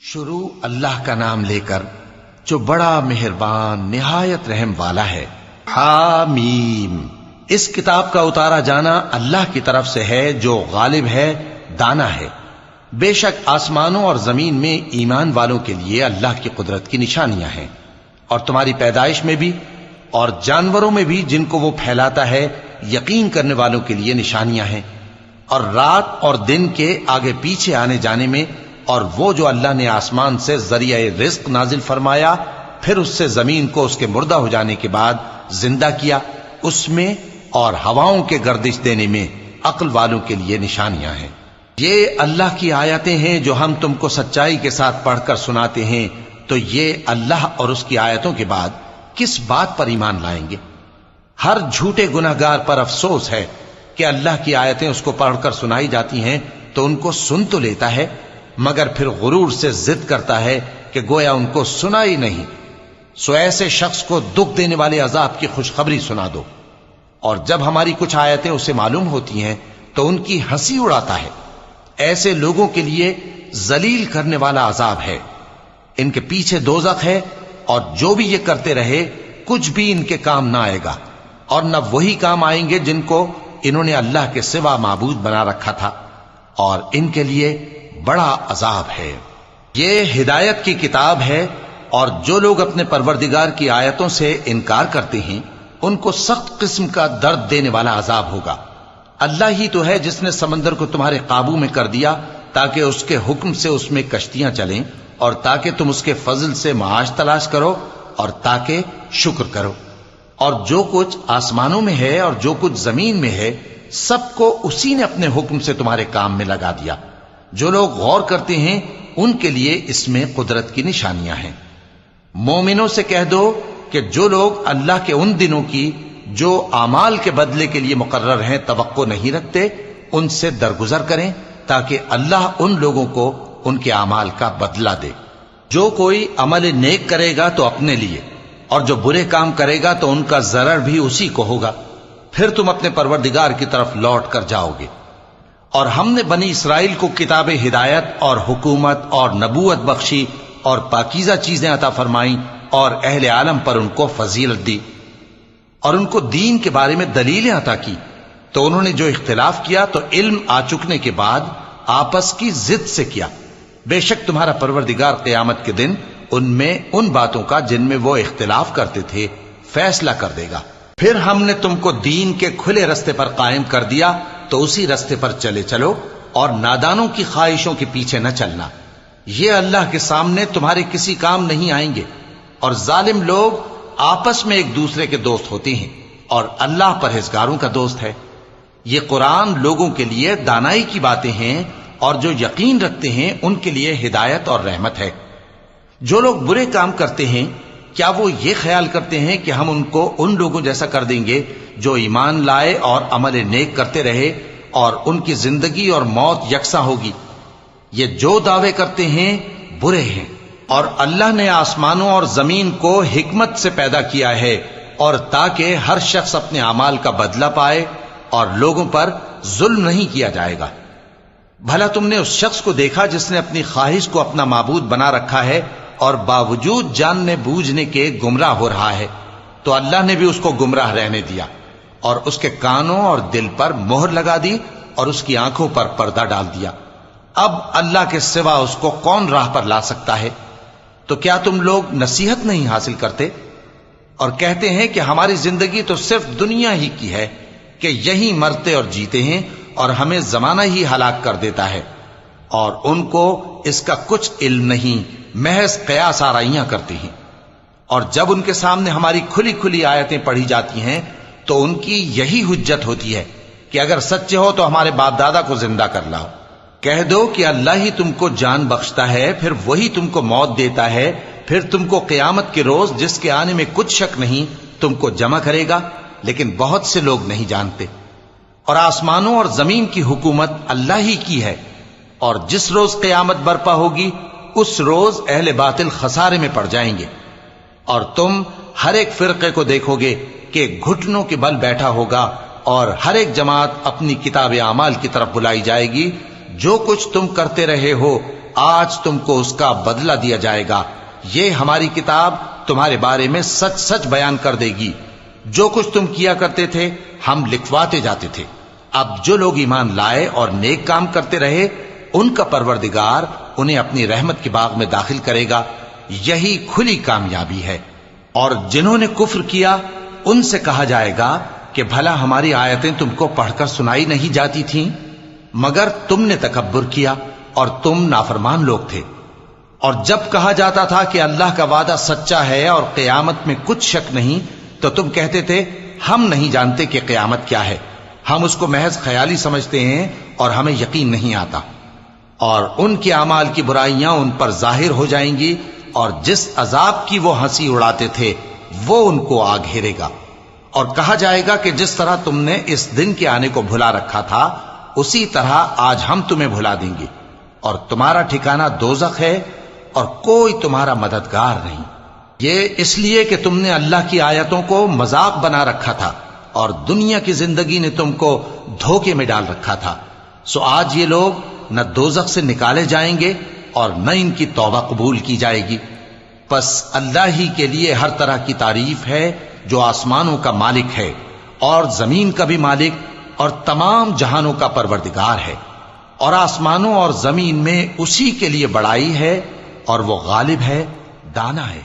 شروع اللہ کا نام لے کر جو بڑا مہربان نہایت رحم والا ہے۔ حامیم، اس کتاب کا اتارا جانا اللہ کی طرف سے ہے جو غالب ہے، دانا ہے۔ بے شک آسمانوں اور زمین میں ایمان والوں کے لیے اللہ کی قدرت کی نشانیاں ہیں، اور تمہاری پیدائش میں بھی اور جانوروں میں بھی جن کو وہ پھیلاتا ہے یقین کرنے والوں کے لیے نشانیاں ہیں، اور رات اور دن کے آگے پیچھے آنے جانے میں، اور وہ جو اللہ نے آسمان سے ذریعہ رزق نازل فرمایا پھر اس سے زمین کو اس کے مردہ ہو جانے کے بعد زندہ کیا، اس میں اور ہواؤں کے گردش دینے میں عقل والوں کے لیے نشانیاں ہیں۔ یہ اللہ کی آیتیں ہیں جو ہم تم کو سچائی کے ساتھ پڑھ کر سناتے ہیں، تو یہ اللہ اور اس کی آیتوں کے بعد کس بات پر ایمان لائیں گے؟ ہر جھوٹے گناہگار پر افسوس ہے کہ اللہ کی آیتیں اس کو پڑھ کر سنائی جاتی ہیں تو ان کو سن تو لیتا ہے، مگر پھر غرور سے ضد کرتا ہے کہ گویا ان کو سنا ہی نہیں۔ سو ایسے شخص کو دکھ دینے والے عذاب کی خوشخبری سنا دو، اور جب ہماری کچھ آیتیں اسے معلوم ہوتی ہیں تو ان کی ہنسی اڑاتا ہے۔ ایسے لوگوں کے لیے ذلیل کرنے والا عذاب ہے، ان کے پیچھے دوزخ ہے، اور جو بھی یہ کرتے رہے کچھ بھی ان کے کام نہ آئے گا، اور نہ وہی کام آئیں گے جن کو انہوں نے اللہ کے سوا معبود بنا رکھا تھا، اور ان کے لیے بڑا عذاب ہے۔ یہ ہدایت کی کتاب ہے، اور جو لوگ اپنے پروردگار کی آیتوں سے انکار کرتے ہیں ان کو سخت قسم کا درد دینے والا عذاب ہوگا۔ اللہ ہی تو ہے جس نے سمندر کو تمہارے قابو میں کر دیا تاکہ اس کے حکم سے اس میں کشتیاں چلیں، اور تاکہ تم اس کے فضل سے معاش تلاش کرو، اور تاکہ شکر کرو۔ اور جو کچھ آسمانوں میں ہے اور جو کچھ زمین میں ہے سب کو اسی نے اپنے حکم سے تمہارے کام میں لگا دیا۔ جو لوگ غور کرتے ہیں ان کے لیے اس میں قدرت کی نشانیاں ہیں۔ مومنوں سے کہہ دو کہ جو لوگ اللہ کے ان دنوں کی جو اعمال کے بدلے کے لیے مقرر ہیں توقع نہیں رکھتے، ان سے درگزر کریں تاکہ اللہ ان لوگوں کو ان کے اعمال کا بدلہ دے۔ جو کوئی عمل نیک کرے گا تو اپنے لیے، اور جو برے کام کرے گا تو ان کا ضرر بھی اسی کو ہوگا، پھر تم اپنے پروردگار کی طرف لوٹ کر جاؤ گے۔ اور ہم نے بنی اسرائیل کو کتاب ہدایت اور حکومت اور نبوت بخشی، اور پاکیزہ چیزیں عطا فرمائیں، اور اہل عالم پر ان کو فضیلت دی، اور ان کو دین کے بارے میں دلیلیں عطا کی۔ تو انہوں نے جو اختلاف کیا تو علم آ چکنے کے بعد آپس کی ضد سے کیا۔ بے شک تمہارا پروردگار قیامت کے دن ان میں ان باتوں کا جن میں وہ اختلاف کرتے تھے فیصلہ کر دے گا۔ پھر ہم نے تم کو دین کے کھلے رستے پر قائم کر دیا، تو اسی رستے پر چلے چلو، اور نادانوں کی خواہشوں کے پیچھے نہ چلنا۔ یہ اللہ کے سامنے تمہارے کسی کام نہیں آئیں گے، اور ظالم لوگ آپس میں ایک دوسرے کے دوست ہوتے ہیں، اور اللہ پرہیزگاروں کا دوست ہے۔ یہ قرآن لوگوں کے لیے دانائی کی باتیں ہیں، اور جو یقین رکھتے ہیں ان کے لیے ہدایت اور رحمت ہے۔ جو لوگ برے کام کرتے ہیں کیا وہ یہ خیال کرتے ہیں کہ ہم ان کو ان لوگوں جیسا کر دیں گے جو ایمان لائے اور عمل نیک کرتے رہے، اور ان کی زندگی اور موت یکساں ہوگی؟ یہ جو دعوے کرتے ہیں برے ہیں۔ اور اللہ نے آسمانوں اور زمین کو حکمت سے پیدا کیا ہے، اور تاکہ ہر شخص اپنے اعمال کا بدلہ پائے، اور لوگوں پر ظلم نہیں کیا جائے گا۔ بھلا تم نے اس شخص کو دیکھا جس نے اپنی خواہش کو اپنا معبود بنا رکھا ہے، اور باوجود جاننے بوجھنے کے گمراہ ہو رہا ہے؟ تو اللہ نے بھی اس کو گمراہ رہنے دیا، اور اس کے کانوں اور دل پر مہر لگا دی، اور اس کی آنکھوں پر پردہ ڈال دیا۔ اب اللہ کے سوا اس کو کون راہ پر لا سکتا ہے؟ تو کیا تم لوگ نصیحت نہیں حاصل کرتے، اور کہتے ہیں کہ ہماری زندگی تو صرف دنیا ہی کی ہے، کہ یہی مرتے اور جیتے ہیں، اور ہمیں زمانہ ہی ہلاک کر دیتا ہے؟ اور ان کو اس کا کچھ علم نہیں، محض قیاس آرائیاں کرتے ہیں۔ اور جب ان کے سامنے ہماری کھلی کھلی آیتیں پڑھی جاتی ہیں تو ان کی یہی حجت ہوتی ہے کہ اگر سچے ہو تو ہمارے باپ دادا کو زندہ کر لاؤ۔ کہہ دو کہ اللہ ہی تم کو جان بخشتا ہے، پھر وہی تم کو موت دیتا ہے، پھر تم کو قیامت کے روز جس کے آنے میں کچھ شک نہیں تم کو جمع کرے گا، لیکن بہت سے لوگ نہیں جانتے۔ اور آسمانوں اور زمین کی حکومت اللہ ہی کی ہے، اور جس روز قیامت برپا ہوگی اس روز اہل باطل خسارے میں پڑ جائیں گے۔ اور تم ہر ایک فرقے کو دیکھو گے کہ گھٹنوں کے بل بیٹھا ہوگا، اور ہر ایک جماعت اپنی کتاب اعمال کی طرف بلائی جائے گی۔ جو کچھ تم کرتے رہے ہو آج تم کو اس کا بدلہ دیا جائے گا، یہ ہماری کتاب تمہارے بارے میں سچ سچ بیان کر دے گی، جو کچھ تم کیا کرتے تھے ہم لکھواتے جاتے تھے۔ اب جو لوگ ایمان لائے اور نیک کام کرتے رہے ان کا پروردگار انہیں اپنی رحمت کے باغ میں داخل کرے گا، یہی کھلی کامیابی ہے۔ اور جنہوں نے کفر کیا ان سے کہا جائے گا کہ بھلا ہماری آیتیں تم کو پڑھ کر سنائی نہیں جاتی تھیں؟ مگر تم نے تکبر کیا اور تم نافرمان لوگ تھے۔ اور جب کہا جاتا تھا کہ اللہ کا وعدہ سچا ہے اور قیامت میں کچھ شک نہیں، تو تم کہتے تھے ہم نہیں جانتے کہ قیامت کیا ہے، ہم اس کو محض خیالی سمجھتے ہیں اور ہمیں یقین نہیں آتا۔ اور ان کے اعمال کی برائیاں ان پر ظاہر ہو جائیں گی، اور جس عذاب کی وہ ہنسی اڑاتے تھے وہ ان کو آ گھیرے گا۔ اور کہا جائے گا کہ جس طرح تم نے اس دن کے آنے کو بھلا رکھا تھا اسی طرح آج ہم تمہیں بھلا دیں گے، اور تمہارا ٹھکانہ دوزخ ہے اور کوئی تمہارا مددگار نہیں۔ یہ اس لیے کہ تم نے اللہ کی آیتوں کو مذاق بنا رکھا تھا اور دنیا کی زندگی نے تم کو دھوکے میں ڈال رکھا تھا، سو آج یہ لوگ نہ دوزخ سے نکالے جائیں گے اور نہ ان کی توبہ قبول کی جائے گی۔ پس اللہ ہی کے لیے ہر طرح کی تعریف ہے جو آسمانوں کا مالک ہے اور زمین کا بھی مالک اور تمام جہانوں کا پروردگار ہے، اور آسمانوں اور زمین میں اسی کے لیے بڑائی ہے، اور وہ غالب ہے، دانا ہے۔